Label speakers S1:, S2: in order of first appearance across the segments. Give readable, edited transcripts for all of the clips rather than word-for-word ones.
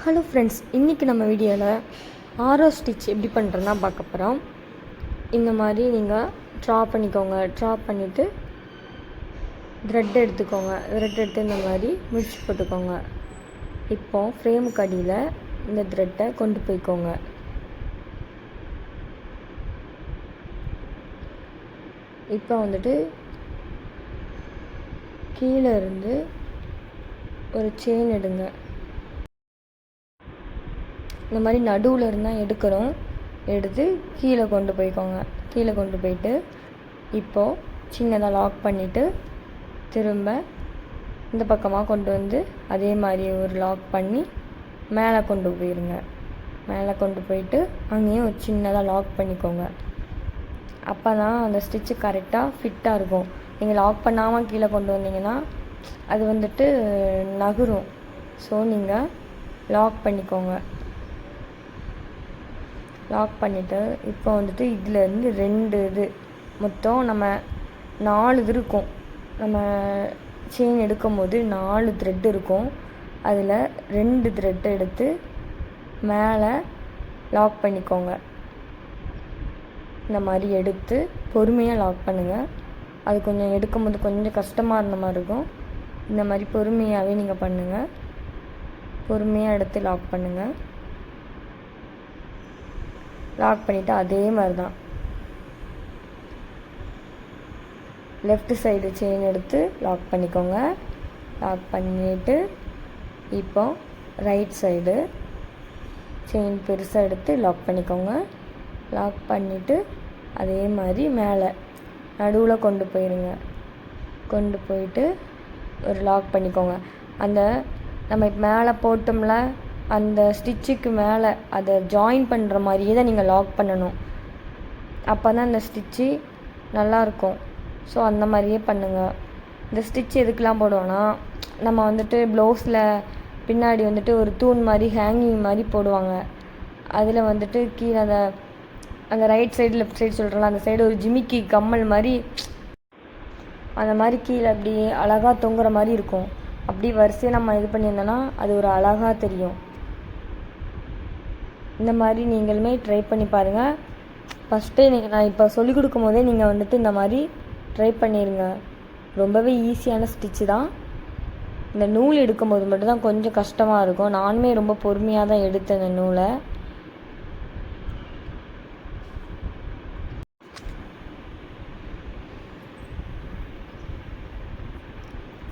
S1: Hello friends, இன்றைக்கி நம்ம வீடியோவில் ஆரோ ஸ்டிச் எப்படி பண்ணுறதுனா பார்க்க போகிறோம். இந்த மாதிரி நீங்கள் ட்ரா பண்ணிக்கோங்க. ட்ரா பண்ணிவிட்டு த்ரெட் எடுத்துக்கோங்க. த்ரெட் எடுத்து இந்த மாதிரி முடிச்சு போட்டுக்கோங்க. இப்போது ஃப்ரேமுக்கு அடியில் இந்த த்ரெட்டை கொண்டு போய்க்கோங்க. இப்போ வந்துட்டு கீழே இருந்து ஒரு செயின் எடுங்க. இந்த மாதிரி நடுவில் இருந்தால் எடுக்கிறோம். எடுத்து கீழே கொண்டு போய்க்கோங்க. கீழே கொண்டு போயிட்டு இப்போது சின்னதாக லாக் பண்ணிவிட்டு திரும்ப இந்த பக்கமாக கொண்டு வந்து அதே மாதிரி ஒரு லாக் பண்ணி மேலே கொண்டு போயிருங்க. மேலே கொண்டு போயிட்டு அங்கேயும் ஒரு சின்னதாக லாக் பண்ணிக்கோங்க. அப்போ தான் அந்த ஸ்டிச்சு கரெக்டாக ஃபிட்டாக இருக்கும். நீங்கள் லாக் பண்ணாமல் கீழே கொண்டு வந்தீங்கன்னா அது வந்துட்டு நகரும். ஸோ நீங்கள் லாக் பண்ணிக்கோங்க. லாக் பண்ணிவிட்டு இப்போ வந்துட்டு இதிலேருந்து 2 இது மொத்தம் நம்ம 4 இது இருக்கும். நம்ம செயின் எடுக்கும் போது 4 த்ரெட் இருக்கும். அதில் 2 த்ரெட் எடுத்து மேலே லாக் பண்ணிக்கோங்க. இந்த மாதிரி எடுத்து பொறுமையாக லாக் பண்ணுங்கள். அது கொஞ்சம் எடுக்கும்போது கொஞ்சம் கஷ்டமாக இருந்த மாதிரி இருக்கும். இந்த மாதிரி பொறுமையாகவே நீங்கள் பண்ணுங்கள். பொறுமையாக எடுத்து லாக் பண்ணுங்கள். லாக் பண்ணிவிட்டு அதே மாதிரி தான் லெஃப்ட் சைடு செயின் எடுத்து லாக் பண்ணிக்கோங்க. லாக் பண்ணிவிட்டு இப்போ ரைட் சைடு செயின் பெருசாக எடுத்து லாக் பண்ணிக்கோங்க. லாக் பண்ணிவிட்டு அதே மாதிரி மேலே நடுவில் கொண்டு போயிருங்க. கொண்டு போயிட்டு ஒரு லாக் பண்ணிக்கோங்க. அந்த நம்ம மேலே போட்டோம்ல அந்த ஸ்டிச்சுக்கு மேலே அதை ஜாயின் பண்ணுற மாதிரியே தான் நீங்கள் லாக் பண்ணணும். அப்போ தான் அந்த ஸ்டிச்சு நல்லாயிருக்கும். ஸோ அந்த மாதிரியே பண்ணுங்கள். இந்த ஸ்டிச் எதுக்கெலாம் போடுவோன்னா, நம்ம வந்துட்டு ப்ளவுஸில் பின்னாடி வந்துட்டு ஒரு தூண் மாதிரி ஹேங்கிங் மாதிரி போடுவாங்க. அதில் வந்துட்டு கீழே அந்த ரைட் சைடு லெஃப்ட் சைடு சொல்கிறோம்ல, அந்த சைடு ஒரு ஜிமிக்கி கம்மல் மாதிரி அந்த மாதிரி கீழே அப்படி அழகாக தொங்குற மாதிரி இருக்கும். அப்படி வரிசையாக நம்ம இது பண்ணியிருந்தோன்னா அது ஒரு அழகாக தெரியும். இந்த மாதிரி நீங்களுமே ட்ரை பண்ணி பாருங்கள். ஃபஸ்ட்டே நான் இப்போ சொல்லிக் கொடுக்கும் போதே நீங்கள் வந்துட்டு இந்த மாதிரி ட்ரை பண்ணிடுங்க. ரொம்பவே ஈஸியான ஸ்டிச்சு தான். இந்த நூல் எடுக்கும்போது மட்டும்தான் கொஞ்சம் கஷ்டமாக இருக்கும். நானுமே ரொம்ப பொறுமையாக தான் எடுத்தேன் இந்த நூலை.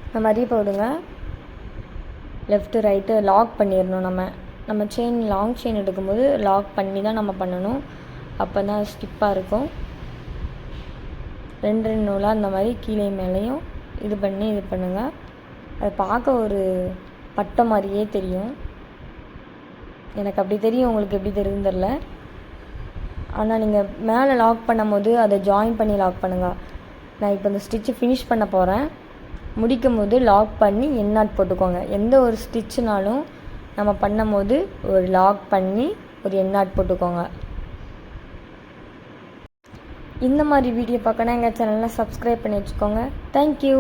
S1: இந்த மாதிரி போடுங்க. லெஃப்ட்டு ரைட்டு லாக் பண்ணிடணும். நம்ம செயின் லாங் செயின் எடுக்கும்போது லாக் பண்ணி தான் நம்ம பண்ணணும். அப்போ தான் ஸ்டிப்பாக இருக்கும். 2 நூலாக இந்த மாதிரி கீழே மேலேயும் இது பண்ணுங்கள். அது பார்க்க ஒரு பட்டை மாதிரியே தெரியும். எனக்கு அப்படி தெரியும். உங்களுக்கு எப்படி தெரியுதுன்னு தெரில. ஆனால் நீங்கள் மேலே லாக் பண்ணும் போது அதை ஜாயின் பண்ணி லாக் பண்ணுங்கள். நான் இப்போ இந்த ஸ்டிச்சு ஃபினிஷ் பண்ண போகிறேன். முடிக்கும் போது லாக் பண்ணி எண்ணாட் போட்டுக்கோங்க. எந்த ஒரு ஸ்டிச்சுனாலும் நம்ம பண்ணும் போது ஒரு லாக் பண்ணி ஒரு எண்ணாட் போட்டுக்கோங்க. இந்த மாதிரி வீடியோ பார்க்கணும் எங்கள் சேனலில் சப்ஸ்கிரைப் பண்ணி வச்சுக்கோங்க. தேங்க்யூ.